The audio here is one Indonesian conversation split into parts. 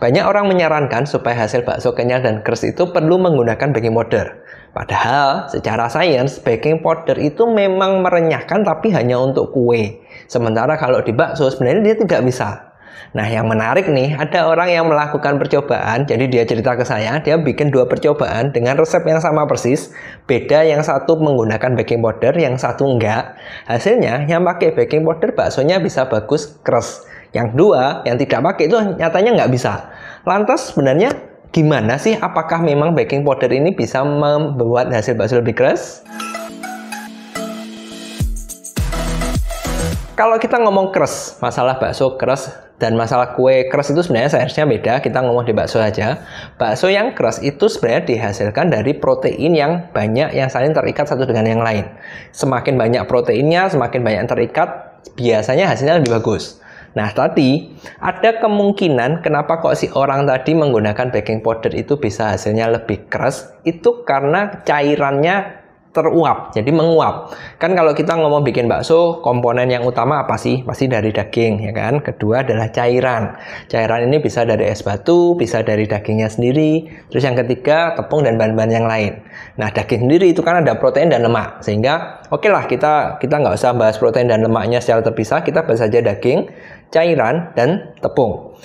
banyak orang menyarankan supaya hasil bakso kenyal dan keras itu perlu menggunakan baking powder. Padahal secara sains baking powder itu memang merenyahkan tapi hanya untuk kue. Sementara kalau di bakso sebenarnya dia tidak bisa. Nah, yang menarik nih, ada orang yang melakukan percobaan. Jadi dia cerita ke saya, dia bikin 2 percobaan dengan resep yang sama persis. Beda, yang satu menggunakan baking powder, yang satu enggak. Hasilnya yang pakai baking powder baksonya bisa bagus keras. Yang 2 yang tidak pakai itu nyatanya nggak bisa. Lantas sebenarnya gimana sih? Apakah memang baking powder ini bisa membuat hasil bakso lebih keras? Kalau kita ngomong keras, masalah bakso keras dan masalah kue keras itu sebenarnya seharusnya beda. Kita ngomong di bakso aja. Bakso yang keras itu sebenarnya dihasilkan dari protein yang banyak yang saling terikat satu dengan yang lain. Semakin banyak proteinnya, semakin banyak yang terikat, biasanya hasilnya lebih bagus. Nah, tadi ada kemungkinan kenapa kok si orang tadi menggunakan baking powder itu bisa hasilnya lebih keras, itu karena cairannya teruap, jadi menguap. Kan kalau kita ngomong bikin bakso, komponen yang utama apa sih? Pasti dari daging, ya kan? Kedua adalah cairan. Cairan ini bisa dari es batu, bisa dari dagingnya sendiri. Terus yang ketiga, tepung dan bahan-bahan yang lain. Nah, daging sendiri itu kan ada protein dan lemak. Sehingga, oke lah, kita nggak usah bahas protein dan lemaknya secara terpisah. Kita bahas saja daging, cairan, dan tepung.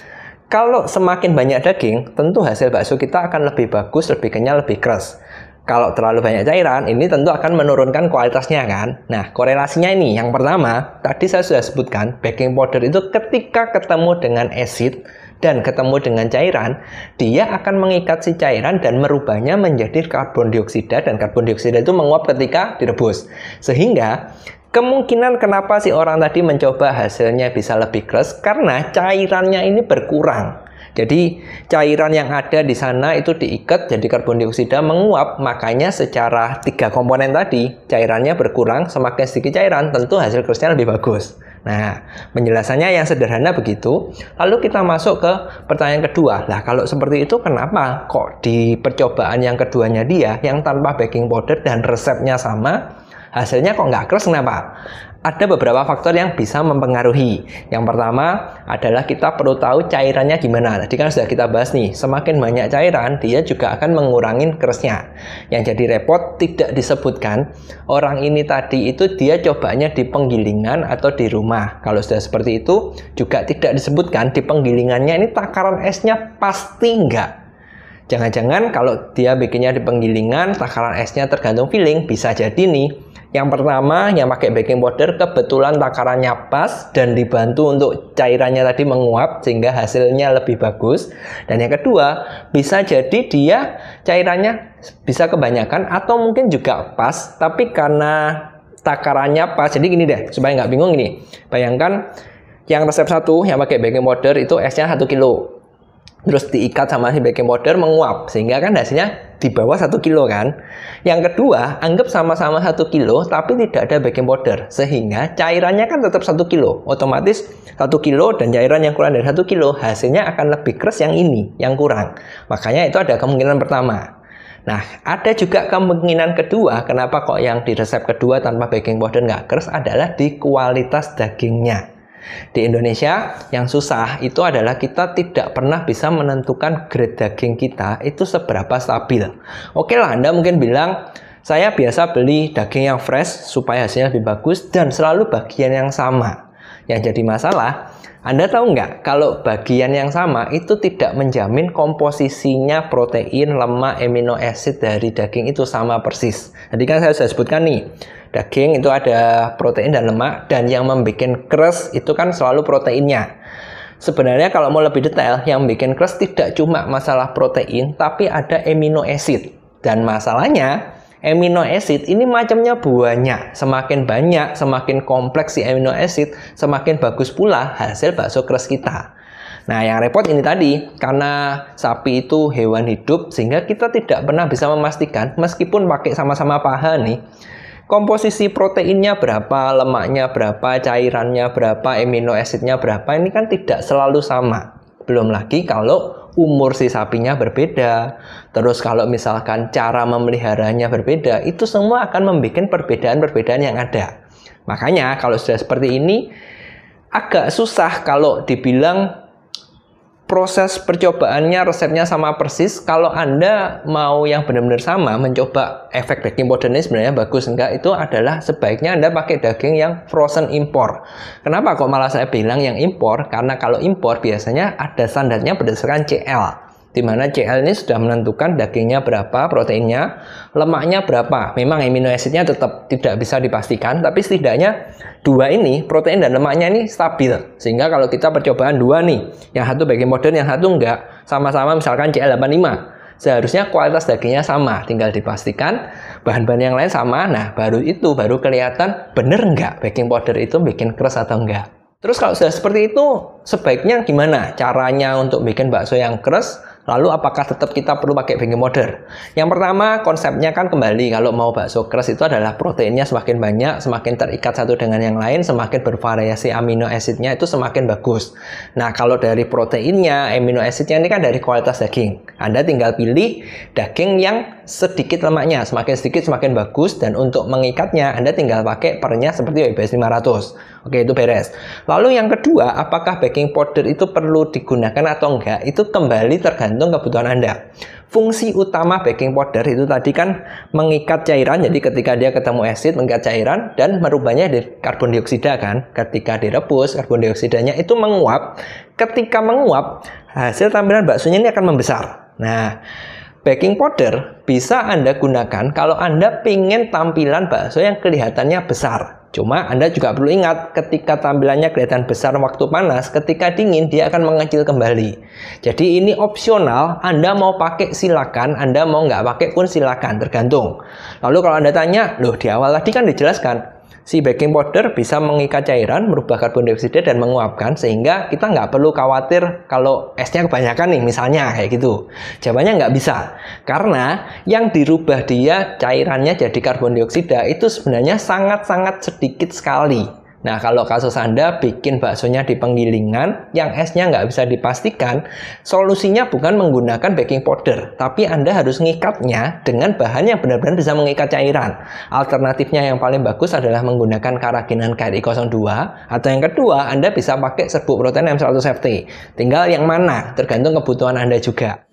Kalau semakin banyak daging, tentu hasil bakso kita akan lebih bagus, lebih kenyal, lebih keras. Kalau terlalu banyak cairan, ini tentu akan menurunkan kualitasnya kan. Nah, korelasinya ini. Yang pertama, tadi saya sudah sebutkan, baking powder itu ketika ketemu dengan asid dan ketemu dengan cairan, dia akan mengikat si cairan dan merubahnya menjadi karbon dioksida, dan karbon dioksida itu menguap ketika direbus. Sehingga kemungkinan kenapa si orang tadi mencoba hasilnya bisa lebih keras, karena cairannya ini berkurang. Jadi cairan yang ada di sana itu diikat jadi karbon dioksida menguap, makanya secara 3 komponen tadi cairannya berkurang, semakin sedikit cairan tentu hasil kerasnya lebih bagus. Nah, penjelasannya yang sederhana begitu. Lalu kita masuk ke pertanyaan kedua. Lah, kalau seperti itu kenapa kok di percobaan yang keduanya dia yang tanpa baking powder dan resepnya sama, hasilnya kok nggak keras, kenapa? Ada beberapa faktor yang bisa mempengaruhi. Yang pertama adalah kita perlu tahu cairannya gimana. Tadi kan sudah kita bahas nih, semakin banyak cairan, dia juga akan mengurangi kerasnya. Yang jadi repot tidak disebutkan, orang ini tadi itu dia cobanya di penggilingan atau di rumah. Kalau sudah seperti itu, juga tidak disebutkan di penggilingannya ini takaran esnya pasti enggak. Jangan-jangan kalau dia bikinnya di penggilingan, takaran esnya tergantung feeling, bisa jadi nih. Yang pertama, yang pakai baking powder kebetulan takarannya pas dan dibantu untuk cairannya tadi menguap sehingga hasilnya lebih bagus. Dan yang kedua, bisa jadi dia cairannya bisa kebanyakan atau mungkin juga pas, tapi karena takarannya pas. Jadi gini deh, supaya nggak bingung ini. Bayangkan yang resep 1 yang pakai baking powder itu esnya 1 kilo. Terus diikat sama si baking powder menguap sehingga kan hasilnya di bawah 1 kilo kan. Yang kedua, anggap sama-sama 1 kilo tapi tidak ada baking powder sehingga cairannya kan tetap 1 kilo. Otomatis 1 kilo dan cairan yang kurang dari 1 kilo hasilnya akan lebih keras yang ini, yang kurang. Makanya itu ada kemungkinan pertama. Nah, ada juga kemungkinan kedua, kenapa kok yang di resep kedua tanpa baking powder nggak keras adalah di kualitas dagingnya. Di Indonesia yang susah itu adalah kita tidak pernah bisa menentukan grade daging kita itu seberapa stabil. Oke lah, Anda mungkin bilang saya biasa beli daging yang fresh supaya hasilnya lebih bagus dan selalu bagian yang sama. Yang jadi masalah, Anda tahu nggak kalau bagian yang sama itu tidak menjamin komposisinya protein, lemak, amino acid dari daging itu sama persis. Jadi kan saya sudah sebutkan nih, daging itu ada protein dan lemak, dan yang membuat keras itu kan selalu proteinnya. Sebenarnya kalau mau lebih detail, yang bikin keras tidak cuma masalah protein, tapi ada amino acid. Dan masalahnya, amino acid ini macamnya banyak. Semakin banyak, semakin kompleks si amino acid, semakin bagus pula hasil bakso keras kita. Nah, yang repot ini tadi, karena sapi itu hewan hidup, sehingga kita tidak pernah bisa memastikan, meskipun pakai sama-sama paha nih, komposisi proteinnya berapa, lemaknya berapa, cairannya berapa, amino acidnya berapa, ini kan tidak selalu sama. Belum lagi kalau umur si sapinya berbeda, terus kalau misalkan cara memeliharanya berbeda, itu semua akan membuat perbedaan-perbedaan yang ada. Makanya kalau sudah seperti ini, agak susah kalau dibilang proses percobaannya, resepnya sama persis. Kalau Anda mau yang benar-benar sama, mencoba efek baking powder ini sebenarnya bagus enggak, itu adalah sebaiknya Anda pakai daging yang frozen impor. Kenapa kok malah saya bilang yang impor? Karena kalau impor biasanya ada standarnya berdasarkan CL, di mana CL ini sudah menentukan dagingnya berapa, proteinnya, lemaknya berapa. Memang amino acidnya tetap tidak bisa dipastikan, tapi setidaknya dua ini, protein dan lemaknya ini stabil. Sehingga kalau kita percobaan dua nih, yang satu baking powder, yang satu enggak, sama-sama misalkan CL85, seharusnya kualitas dagingnya sama, tinggal dipastikan bahan-bahan yang lain sama. Nah, baru kelihatan bener enggak baking powder itu bikin keras atau enggak. Terus kalau sudah seperti itu, sebaiknya gimana caranya untuk bikin bakso yang keras? Lalu apakah tetap kita perlu pakai baking powder? Yang pertama, konsepnya kan kembali kalau mau bakso keras itu adalah proteinnya semakin banyak, semakin terikat satu dengan yang lain, semakin bervariasi amino acidnya itu semakin bagus. Nah, kalau dari proteinnya, amino acidnya ini kan dari kualitas daging. Anda tinggal pilih daging yang sedikit lemaknya, semakin sedikit semakin bagus, dan untuk mengikatnya Anda tinggal pakai pernya seperti WBS 500. Oke, itu beres. Lalu yang kedua, apakah baking powder itu perlu digunakan atau enggak? Itu kembali tergantung kebutuhan Anda. Fungsi utama baking powder itu tadi kan mengikat cairan, jadi ketika dia ketemu asid, mengikat cairan dan merubahnya jadi karbon dioksida kan. Ketika direbus, karbon dioksidanya itu menguap. Ketika menguap, hasil tampilan baksonya ini akan membesar. Nah, baking powder bisa Anda gunakan kalau Anda ingin tampilan bakso yang kelihatannya besar. Cuma Anda juga perlu ingat, ketika tampilannya kelihatan besar waktu panas, ketika dingin dia akan mengecil kembali. Jadi ini opsional, Anda mau pakai silakan, Anda mau nggak pakai pun silakan, tergantung. Lalu kalau Anda tanya, loh di awal tadi kan dijelaskan, si baking powder bisa mengikat cairan, merubah karbon dioksida dan menguapkan, sehingga kita nggak perlu khawatir kalau esnya kebanyakan nih, misalnya kayak gitu. Jawabannya nggak bisa, karena yang dirubah dia cairannya jadi karbon dioksida itu sebenarnya sangat-sangat sedikit sekali. Nah, kalau kasus Anda bikin baksonya di penggilingan, yang esnya nggak bisa dipastikan, solusinya bukan menggunakan baking powder, tapi Anda harus ngikatnya dengan bahan yang benar-benar bisa mengikat cairan. Alternatifnya yang paling bagus adalah menggunakan keraginan KRI02, atau yang kedua, Anda bisa pakai serbuk protein M100 FT. Tinggal yang mana, tergantung kebutuhan Anda juga.